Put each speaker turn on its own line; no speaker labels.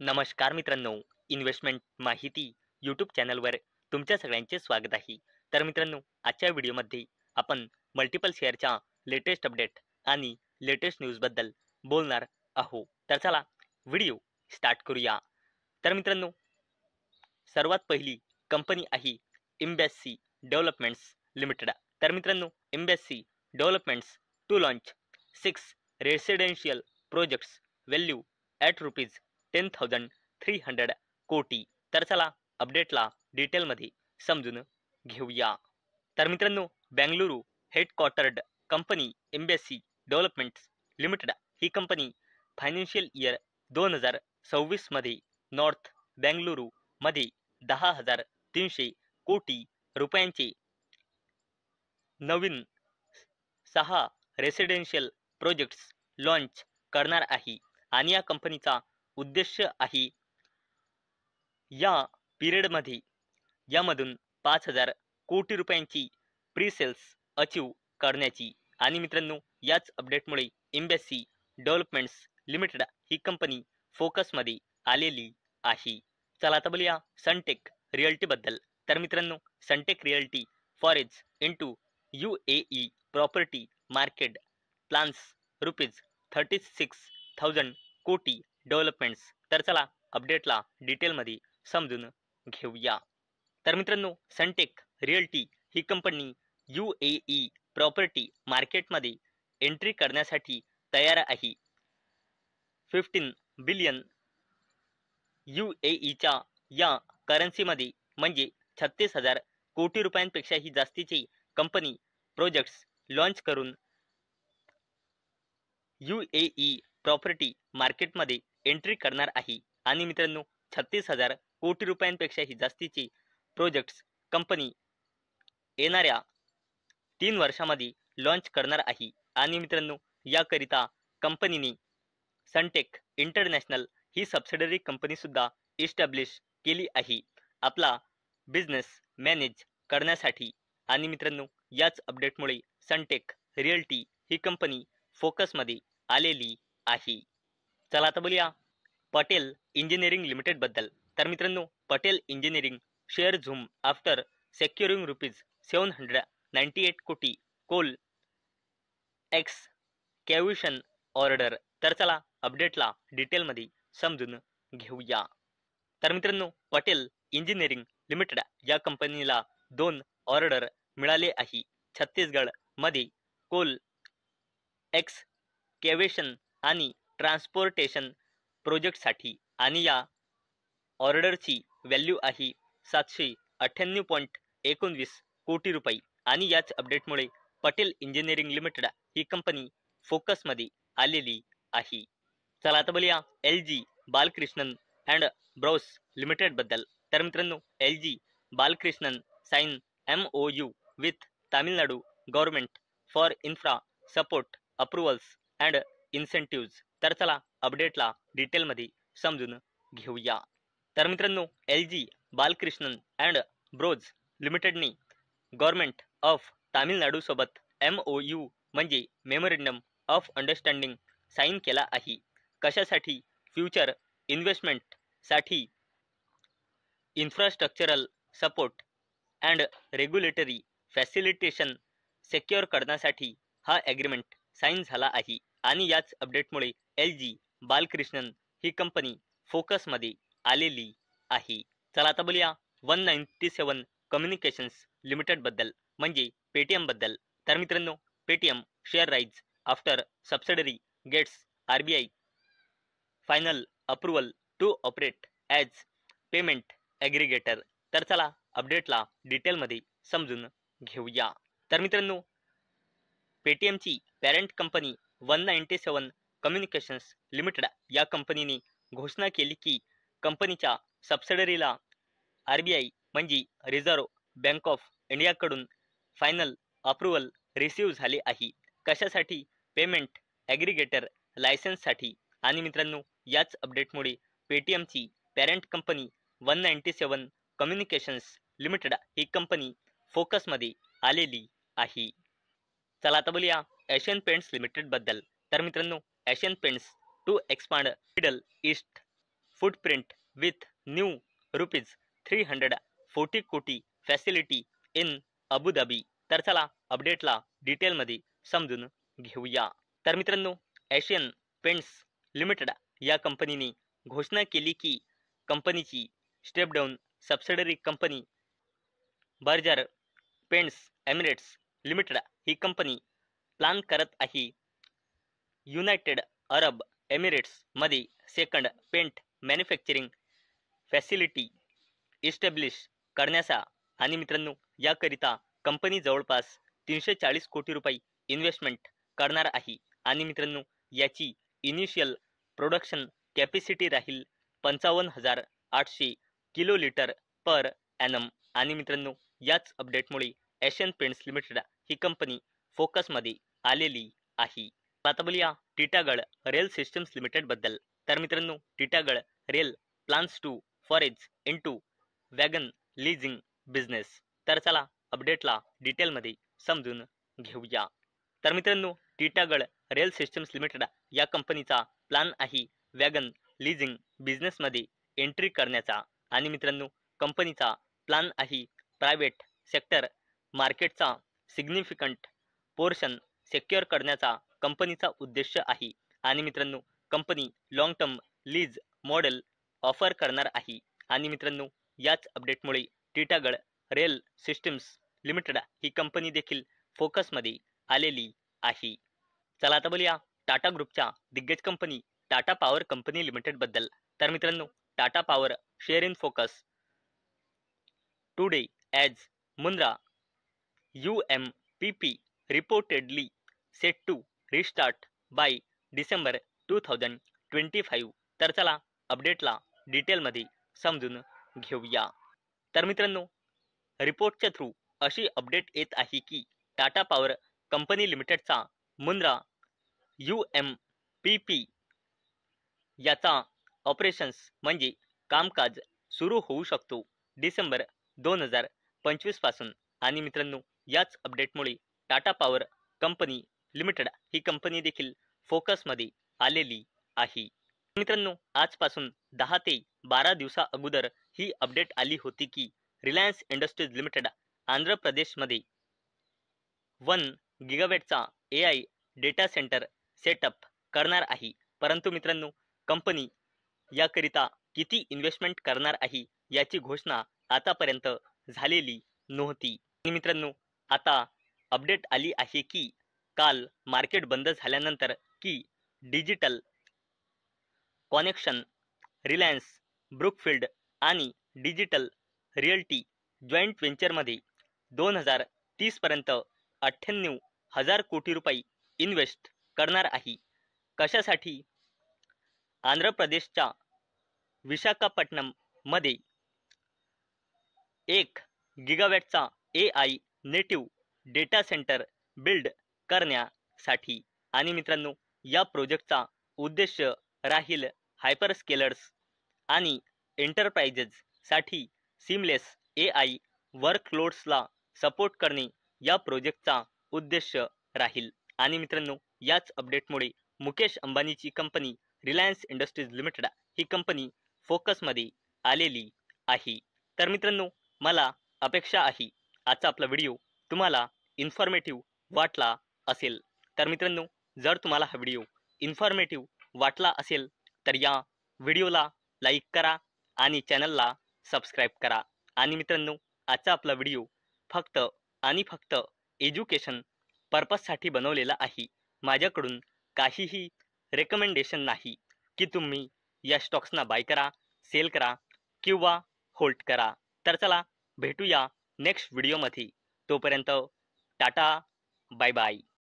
नमस्कार मित्रांनो, इन्व्हेस्टमेंट माहिती यूट्यूब चॅनलवर तुमच्या सगळ्यांचे स्वागत आहे. तर मित्रांनो, आजच्या व्हिडिओमध्ये आपण मल्टिपल शेअरच्या लेटेस्ट अपडेट आणि लेटेस्ट न्यूजबद्दल बोलणार आहोत. तर चला व्हिडिओ स्टार्ट करूया. तर मित्रांनो, सर्वात पहिली कंपनी आहे एम्बॅसी डेव्हलपमेंट्स लिमिटेड. तर मित्रांनो, Embassy Developments to launch 6 residential projects value at rupees 10,300 कोटी. तर चला अपडेटला डिटेलमध्ये समजून घेऊया. तर मित्रांनो, Bengaluru headquartered company Embassy Developments Limited ही कंपनी फायनान्शियल इयर 2026 मध्ये नॉर्थ बेंगळुरू मध्ये 10,300 कोटी रुपयांचे नवीन 6 रेसिडेन्शियल प्रोजेक्ट्स लॉन्च करणार आहे. आणि या कंपनीचा उद्देश आहे या पिरियडमध्ये यामधून 5,000 कोटी रुपयांची प्री सेल्स अचीव करण्याची. आणि मित्रांनो, याच अपडेटमुळे एम्बॅसी डेव्हलपमेंट्स लिमिटेड ही कंपनी फोकसमध्ये आलेली आहे. चला आता बोलूया सनटेक रिअल्टीबद्दल. तर मित्रांनो, Sunteck Realty forays into UAE property market plans rupees 36,000 कोटी डेव्हलपमेंट्स. तर चला अपडेटला डिटेलमध्ये समजून घेऊया. तर मित्रांनो, सनटेक रिअल्टी ही कंपनी UAE प्रॉपर्टी मार्केटमध्ये एंट्री करण्यासाठी तयार आहे. 15 बिलियन UAEच्या या करन्सीमध्ये म्हणजे 36,000 कोटी रुपयांपेक्षाही जास्तीचे कंपनी प्रोजेक्ट्स लॉन्च करून UAE प्रॉपर्टी मार्केटमध्ये एंट्री करणार आहे. आणि मित्रांनो, 36,000 कोटी रुपयांपेक्षाही जास्तीचे प्रोजेक्ट्स कंपनी येणाऱ्या 3 वर्षामध्ये लॉन्च करणार आहे. आणि मित्रांनो, याकरिता कंपनीने सनटेक इंटरनॅशनल ही सबसिडरी कंपनी सुद्धा इस्टॅब्लिश केली आहे आपला बिझनेस मॅनेज करण्यासाठी. आणि मित्रांनो, याच अपडेटमुळे सनटेक रिअल्टी ही कंपनी फोकसमध्ये आलेली आहे. चला आता बोलूया पटेल इंजिनिअरिंग लिमिटेड बद्दल. तर मित्रांनो, Patel engineering share zoom after सेक्युरिंग rupees 798 कोटी कोल एक्सकॅव्हेशन ऑर्डर. तर चला अपडेटला डिटेलमध्ये समजून घेऊया. तर मित्रांनो, पटेल इंजिनिअरिंग लिमिटेड या कंपनीला 2 ऑर्डर मिळाले आहे छत्तीसगड मध्ये कोल एक्सकॅव्हेशन आणि ट्रान्सपोर्टेशन प्रोजेक्टसाठी. आणि या ऑर्डरची व्हॅल्यू आहे 798.19 कोटी रुपये. आणि याच अपडेटमुळे पटेल इंजिनिअरिंग लिमिटेड ही कंपनी फोकसमध्ये आलेली आहे. चला आता बोलूया LG Balakrishnan and Bros limited बद्दल. तर मित्रांनो, LG Balakrishnan sign MOU with Tamil Nadu government for infra support approvals and इन्सेंटिव्ज. तर चला अपडेटला डिटेलमध्ये समजून घेऊया. तर मित्रांनो, LG Balakrishnan and Broz लिमिटेडने government of Tamil Nadu सोबत MOU म्हणजे मेमोरेंडम ऑफ अंडरस्टँडिंग साईन केला आहे. कशासाठी? फ्युचर इन्व्हेस्टमेंटसाठी, infrastructural support and regulatory facilitation secure करण्यासाठी हा ॲग्रीमेंट साईन झाला आहे. आणि याच अपडेटमुळे LG बालकृष्णन ही कंपनी फोकसमध्ये आलेली आहे. चला आता बोलूया 197 कम्युनिकेशन्स लिमिटेड बद्दल म्हणजे पेटीएम बद्दल. तर मित्रांनो, Paytm share rise after subsidiary gets RBI final approval to operate as payment aggregator. तर चला अपडेटला डिटेलमध्ये समजून घेऊया. तर मित्रांनो, पेटीएमची पॅरेंट कंपनी 197 कम्युनिकेशन्स लिमिटेड या कंपनीने घोषणा केली की कंपनीच्या सबसिडरीला RBI म्हणजे रिझर्व्ह बँक ऑफ इंडियाकडून फायनल अप्रुव्हल रिसीव्ह झाले आहे. कशासाठी? पेमेंट ॲग्रिगेटर लायसन्ससाठी. आणि मित्रांनो, याच अपडेटमुळे पेटीएमची पॅरेंट कंपनी 197 कम्युनिकेशन्स लिमिटेड ही कंपनी फोकसमध्ये आलेली आहे. चला आता बोलूया एशियन पेंट्स लिमिटेड बद्दल. तर मित्रांनो, Asian Paints to expand Middle East footprint with new rupees 340 कोटी फॅसिलिटी इन अबू धाबी. तर चला अपडेटला डिटेलमध्ये समजून घेऊया. तर मित्रांनो, एशियन पेंट्स लिमिटेड या कंपनीने घोषणा केली की कंपनीची step down subsidiary company Berger Paints Emirates Limited ही कंपनी प्लॅन करत आहे युनायटेड अरब एमिरेट्स मध्ये second paint manufacturing facility establish करण्याचा. आणि मित्रांनो, याकरिता कंपनी जवळपास 340 कोटी रुपये इन्व्हेस्टमेंट करणार आहे. आणि मित्रांनो, याची इनिशियल प्रोडक्शन कॅपॅसिटी राहील 55,800 किलोलीटर पर ॲनम. आणि मित्रांनो, याच अपडेटमुळे एशियन पेंट्स लिमिटेड ही कंपनी फोकसमध्ये आलेली आहे. आता बोलूया टिटागढ रेल सिस्टम्स लिमिटेड बद्दल. तर मित्रांनो, Titagarh Rail plans to forage into wagon leasing business. तर चला अपडेटला डिटेलमध्ये समजून घेऊया. तर मित्रांनो, टिटागढ रेल सिस्टम्स लिमिटेड या कंपनीचा प्लॅन आहे वॅगन लीजिंग बिझनेसमध्ये एंट्री करण्याचा. आणि मित्रांनो, कंपनीचा प्लॅन आहे प्रायव्हेट सेक्टर मार्केटचा सिग्निफिकंट पोर्शन सेक्युअर करण्याचा कंपनीचा उद्देश आहे. आणि मित्रांनो, company long term lease model offer करणार आहे. आणि मित्रांनो, याच अपडेटमुळे टिटागढ रेल सिस्टम्स लिमिटेड ही कंपनी देखील फोकसमध्ये आलेली आहे. चला आता बोलूया टाटा ग्रुपच्या दिग्गज company Tata Power company limited बद्दल. तर मित्रांनो, Tata power share in focus today as Mundra UMPP reportedly set to restart by December 2025. तर चला अपडेटला डिटेलमध्ये समजून घेऊया. तर मित्रांनो, रिपोर्टच्या थ्रू अशी अपडेट येत आहे की टाटा पॉवर कंपनी लिमिटेडचा मुंद्रा UMPP याचा ऑपरेशन्स म्हणजे कामकाज सुरू होऊ शकतो डिसेंबर 2025 पासून. आणि मित्रांनो, याच अपडेटमुळे टाटा पॉवर कंपनी लिमिटेड ही कंपनी देखील फोकसमध्ये आलेली आहे. मित्रांनो, आजपासून 10 ते 12 दिवसा अगोदर ही अपडेट आली होती की रिलायन्स इंडस्ट्रीज लिमिटेड आंध्र प्रदेशमध्ये 1 गिगावॅटचा AI डेटा सेंटर सेटअप करणार आहे. परंतु मित्रांनो, कंपनी याकरिता किती इन्व्हेस्टमेंट करणार आहे याची घोषणा आतापर्यंत झालेली नव्हती. आणि मित्रांनो, आता अपडेट आली आहे की काल मार्केट बंद झाल्यानंतर की डिजिटल कनेक्शन रिलायन्स ब्रुकफिल्ड आणि डिजिटल रिअल्टी जॉईंट व्हेंचरमध्ये 2030 पर्यंत 98,000 कोटी रुपये इन्व्हेस्ट करणार आहे. कशासाठी? आंध्र प्रदेशच्या विशाखापट्टणम मध्ये 1 गिगावॅटचा AI native data centre build करण्यासाठी. आणि मित्रांनो, या प्रोजेक्टचा उद्देश राहील हायपरस्केलर्स आणि एंटरप्राइजेस साठी सीमलेस AI वर्कलोड्सला सपोर्ट करणे या प्रोजेक्टचा उद्देश राहील. आणि मित्रांनो, याच अपडेटमुळे मुकेश अंबानीची कंपनी रिलायन्स इंडस्ट्रीज लिमिटेड ही कंपनी फोकसमध्ये आलेली आहे. तर मित्रांनो, मला अपेक्षा आहे आजचा आपला व्हिडिओ तुम्हाला इन्फॉर्मेटिव्ह वाटला असेल. तर मित्रांनो, जर तुम्हाला हा व्हिडिओ इन्फॉर्मेटिव्ह वाटला असेल तर या व्हिडिओला लाईक करा आणि चॅनलला सबस्क्राईब करा. आणि मित्रांनो, आजचा आपला व्हिडिओ फक्त आणि फक्त एज्युकेशन पर्पजसाठी बनवलेला आहे. माझ्याकडून काहीही रेकमेंडेशन नाही की तुम्ही या स्टॉक्सना बाय करा, सेल करा किंवा होल्ड करा. तर चला भेटूया नेक्स्ट व्हिडिओमध्ये. तोपर्यंत टाटा, बाय बाय.